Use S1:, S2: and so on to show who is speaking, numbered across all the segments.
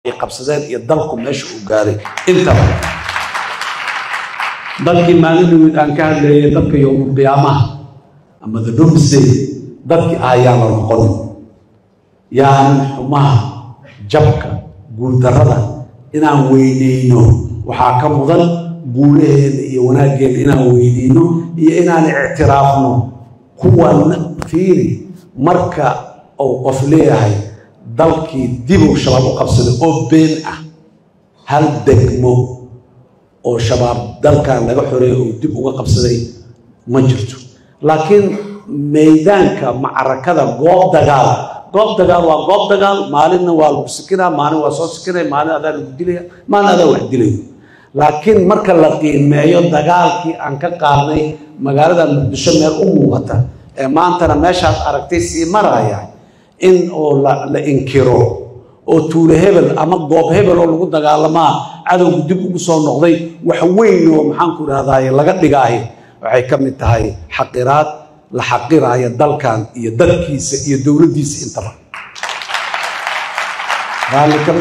S1: qabsadeen iyo dalku meesha uu gaaray intaba dalkii maalin aan ka hadlayay dadka yowm qiyaamaha ama the doomsday dadkii ayaa la noqon yaan xumaha jabka guuldarrada inaan weyneyno waxaa ka mudan guulaheena iyo wanaageena inaan weyneyno iyo inaan ictiraafno kuwan fiiri marka uu qof leeyahay dalkii dib uu shabaab u qabsaday oo been ah hal degmo oo shabaab dalkan laga xoreeyay oo dib uga qabsaday ma jirto laakiin meedaanka macrakada goob dagaal waa goob dagaal maalinna waa lagu sikinaa maalin waa soo sikinay maalin adaa lagu dilaya maalin adaa wax dilay laakiin marka la qiimeeyo dagaalkii aan ka qaadnay magaalada Muqdisho meel u muuqata ee maantana meeshaad aragtay sii maraya in oo la inkiro oo tuule hebel ama goob hebel oo lagu dagaalamaa cadowgu dib ugu soo noqday wax weyn oo maxaan ku raadayay laga dhigaahay waxay ka mid tahay xaqiraad la xaqiraaya dalkan iyo dadkiisa iyo dawladdiisa intaba raalika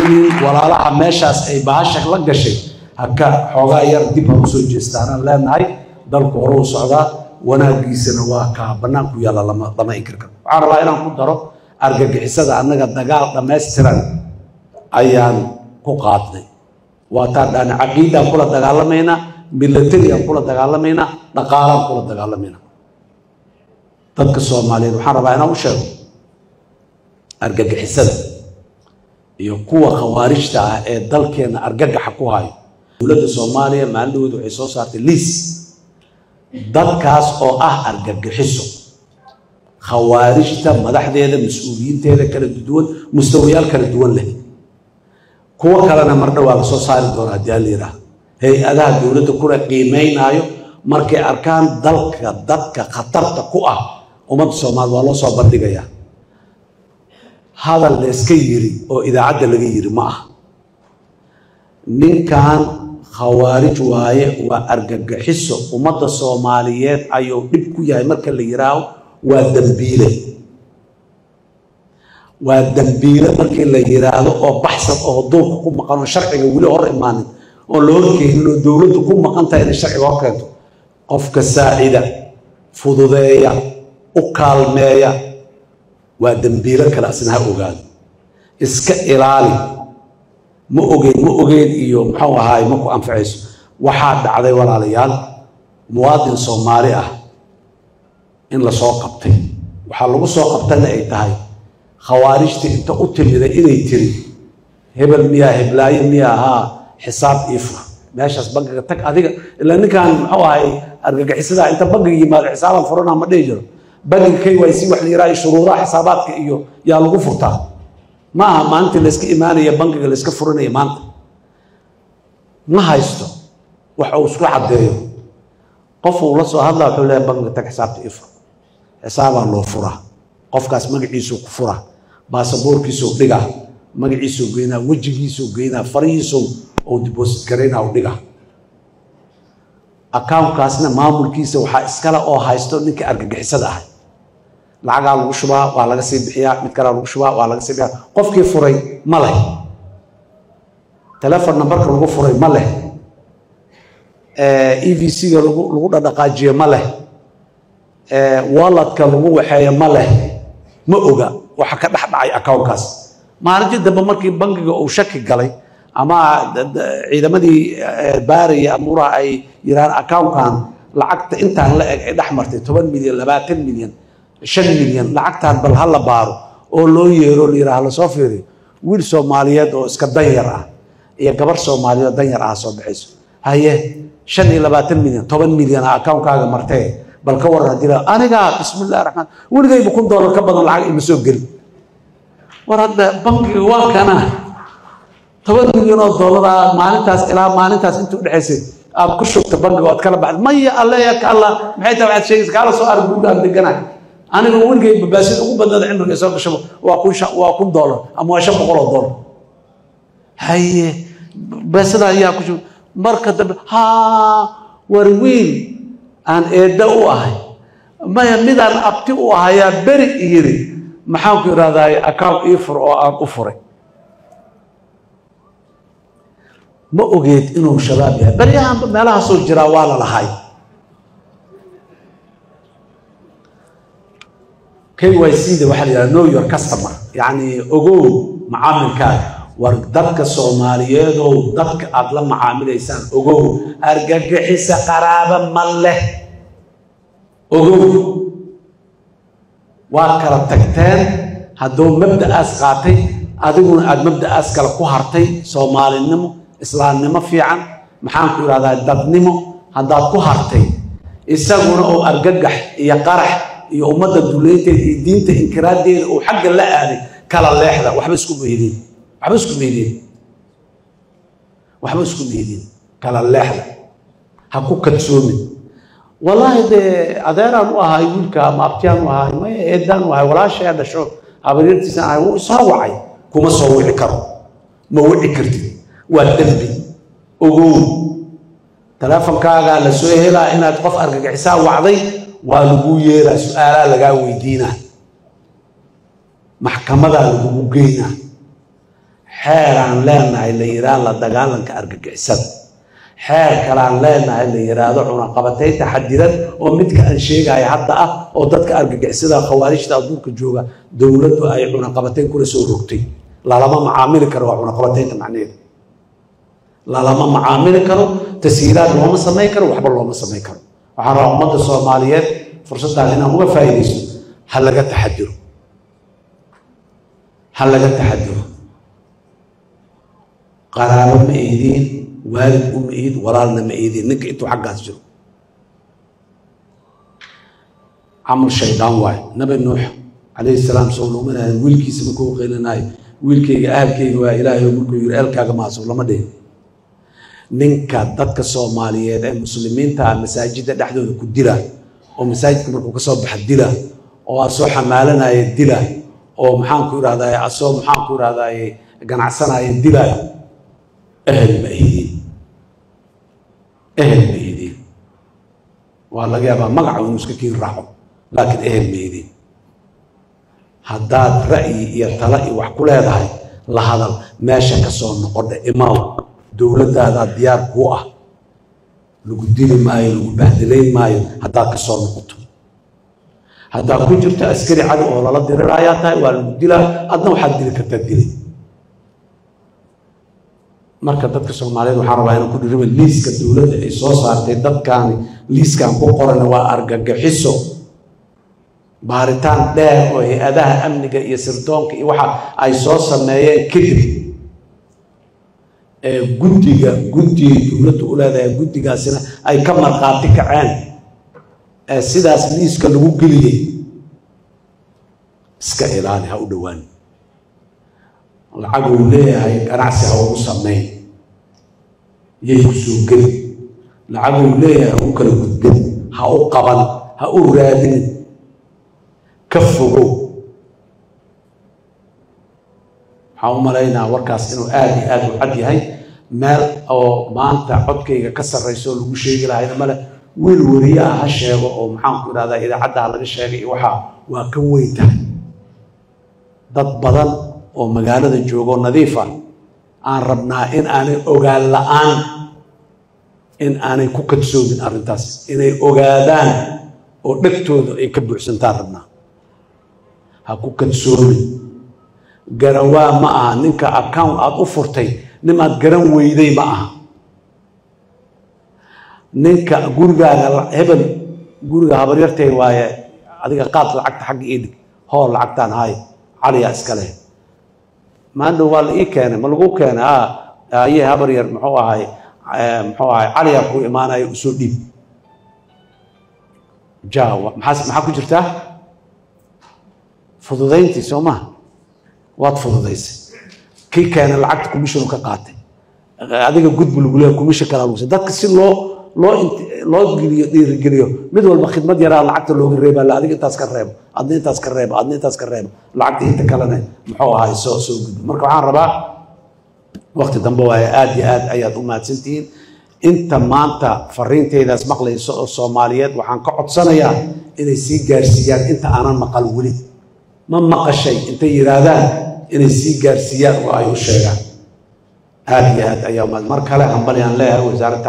S1: walaalaha meeshaas ay baasha la gashay haka xoogaa yar dib u soo jeestaan leenahay dalku hore u socdaa wanaagiisana waa ka banaanku yaala lama inkir karo waxaan rabaa inaan ku daro argagixisada annaga dagaal dhammaystiran ayaan ku qaadnay waa taan caqiidaan kula dagaalamayna milatariyan kula dagaalamayna dhaqaalaan kula dagaalamayna dadka Soomaaliyeed waxaan rabaa inaan u sheego argagixisada iyo kuwa khawaarijta ah ee dalkeena argagaxa ku hayo dawladda Soomaaliya maalmood waxay soo saartay liis dadkaas oo ah argagixiso khawaarijta madaxdeeda mas'uuliyiinteeda kala duwan mustawayaal kala duwan leh kuwa kalena marna waa la soo saari doonaa jaalira hay'adaha dawladda kula qiimeynaayo markay arkaan dalka dadka khatarta ku ah ummadda Soomaaliyeed waa loo soo bandhigayaa hadal la iska yiri oo idaacadda laga yiri ma aha ninkan khawaarij waaye waa argagixiso ummadda Soomaaliyeed ayuu dhib ku yahay marka la yiraahdo waa dambiile markii la yiraahdo oo baxsan oo duulka ku maqan sharciga wali hor imaanin oo loo keenay dawladdu ku maqan tahay in sharciga hor keento qofka saacida fududeeya u kaalmeeya waa dambiile kala asnaha ogaado iska ilaali ma ogeyn iyo maxuu ahaay ma ku anfacayso waxaa dhacday walaalayaal muwaadin Soomaali ah in la soo qabtay waxa lagu soo qabtana ay tahay khawaarijta inta u timida inay tiri hebel miyaa heblaayo miyaa ha xisaab ifra meeshaas bangiga tag adiga ila ninkan maxuu ahaay argagixisada inta bangiga yimaado xisaaban furana ma dheejiro bangiga KYC wax la yiraahdo shuruudaha xisaabaadka iyo yaa lagu furtaa ma aha maanta la iska imaanaya bangiga la iska furanaya maanta ma haysto wax uu isku cadeeyo qof uu la soo hadlaa wuxuu leeyahay bangiga tag xisaabta ifra xisaaba loo furaa qofkaas magaciisu ku fura baasaboorkiisu dhiga magaciisu geeyna wajigiisu geeyna fariisu oo deposit gareena u dhiga account-kaasna maamulkiisa waxa iskala oo haysto ninka argagixisada ah lacaga lagu shubaa waa laga sii bixiyaa mid kale lagu shubaa waa laga sii bixiyaa qofkii furay ma leh telephone number-ka lagu furay ma leh EVC-ga lagu dhaqaajiyo ma leh wallet-ka lagu waxeeyo ma leh ma oga waxa ka dhaxdhacay account-kaas maalintii dambe markii bangiga uu shaki galay ama ciidamadii baariya amuraha ay yiraan account-kan lacagta intaan la eg ay dhaxmartay 10 milyan 20 milyan 5 milyan lacagtaan bal hal la baaro oo loo yeero liiraha la soo fiiriyo wiil Soomaaliyeed oo iska danyar ah iyo gabar Soomaaliyeed danyar ah soo baxayso haye 25 milyan 10 milyan account-kaaga martay bal ka waran hadii aniga bismillaahir rahmaan waligayba $1 ka badan lacag ima soo gali war hadda bangiga waa kana 10 milyan oo dollar maalintaas ilaa maalintaas intuu dhaxaysay aad ku shubta bangiga oo kala baxday maya Allah ya ka Allah maxay tahay waxaad sheegaysaa kala soo arguudan deganaa aniga waligayba baasid ugu badnada cimriga soo gasho waa $1 ama $500 haye baasada ayaa ku shub marka dambe ha war wiil aan eeda u ahay maya midaan abti u ahayaa beri yiri maxaan ku iraahdaa account ifur oo aan u furay ما أوجد إنه شباب يا بريها ما لها صوت جراوالة لهاي KYC ده واحد يعني know your customer يعني أجو معامل كان وردك الصوماليات ودك أغلب معامل إنسان أجو أرجع حس قرابة مله أجو وكرتكتان هدول مبدأ أسقاطي أديكون مبدأ أسقال كهرتي صومالي النمو إسلام نما في عن محام كل هذا الدبنمو هذا كهرتي إسقون أو أرجع يقرح يومد الدولية الدين تإنكار دين وحق الله يعني كلا الله يحذر وحبسكم بيدين وحبسكم بيدين وحبسكم بيدين كلا الله يحذر حقوق تسومي والله ده أدارا وهاي ولكا مابتيان وهاي ما يدان وهاي ولا شيء هذا شو عبرين تسمع هو صاوعي كم صاوعي كرو موعي كرتي والدبي أقول تلافن كاغا لسويهلا إن تقف أرجع حساب وعضي والبوية سؤال لقاوي دينا محكمة لقوجينا حيران لنا اللي يرى لا دجالن كأرجع حساب حال كلام لنا اللي يرادو عنقبتي تحديدا ومدك ان شيغاي حدا او ددك argagixisada khawaarijta adduunka jooga dawladdu ay عنقبتين kula soo rogtay lama macaamil karo عنقبتين macneed lama macaamil karo tasiiraad looma sameey karo waxba looma sameey karo waxaan rabaa ummadda Soomaaliyeed fursaddan inaan uga faa'iideysto hal laga taxadiro qaraabo ma eedin والد أميد ورالنا مأيدين نك إنتو حقات جرو عمل شيطان واي نبي نوح عليه السلام سولو من ويلكي سمكو قيلناي ويلكي أهلكي وإلهي وملكو يرألك ما سولو ما دين ننكا دادك الصوماليات المسلمين تا مساجد دحدو كديرا ومساجد مركو كسو بحديرا وأسو حمالنا يديرا ومحانكو رادا أسو محانكو رادا قنعسنا يديرا أهل مهيدين والله جابها مقعد ومسكين راحوا لكن أهل مهيدين هداد رأي يتلقي وحكول هذا لهذا ماشي كسون نقرد إمام دولة هذا ديار قوة لقدين مايل وبهدلين مايل هداد كسون نقطه هداد كجر تأسكري عدو ولا لا دير راياتها ولا مديلة أدنى وحد دير كتديري marka dadka Soomaaliyeed waxaan rabaa inaan ku dhiro liiska dawladda ay soo saartay dadkan liiskan ku qoran waa argagixiso baaritaan dheer oo hay'adaha amniga iyo sirdoonka iyo waxa ay soo sameeyeen kadib guddiga dawladdu u leedahay guddigaasina ay ka marqaati kaceen sidaas liiska lagu geliyay iska ilaali ha u dhawaan lacag uu leeyahay ganacsi ha ugu sameyn yay ku soo geli lacag uu leeyahay u kala gudbin ha u qaban ha u raadin ka fogow waxaan u malaynaa warkaas inuu aad iyo aad u cad yahay meel oo maanta codkayga ka sarrayso lagu sheegi lahayna male wiil wariye ah ha sheego oo maxaan ku idhahdaa idaacadda laga sheegay waxa waa ka weyn tahay dad badan oo magaalada joogo nadiif ah aan rabnaa in aanay ogaan la'aan in aanay ku kadsoomin arrintaas inay ogaadaan oo dhegtooda ay ka buuxsantaan rabnaa ha ku kadsoomin garawaa ma aha ninka account aad u furtay nimaad garan weyday ma aha ninka gurigaaga hebel guriga habaryartay waaye adiga qaad lacagta xagga idig hoo lacagtaan haay caliya iska leh maanta waa la ii keenay ma lagu keenay ayay habar yar muxuu ahay caliya ku imaanaya u soo dhiib jaawa maxaa ku jirtaa fududayntii soo maha waad fududaysay kii keenay lacagta commission ka qaatay adiga gudbu lagu leeyahay commission kala lagu dadka si loo dhiirigeliyo mid walba khidmad yaraa lacagta looga reebaa la adiga intaas ka reebo adna intaas ka reebo adna intaas ka reebo lacagta inta kalena muxuu ahay soo gudbo marka waxaan rabaa waqti dambe waa aad iyo aad ayaad u mahadsantihiin inta maanta fariinteydaas maqlayso oo Soomaaliyeed waxaan ka codsanayaa inay sii gaarsiiyaan inta aanan maqal weli ma maqashay intay yiraahdaan inay sii gaarsiiyaan oo ay u sheegaan هذه أيام المركلة عم بني أن لا وزارة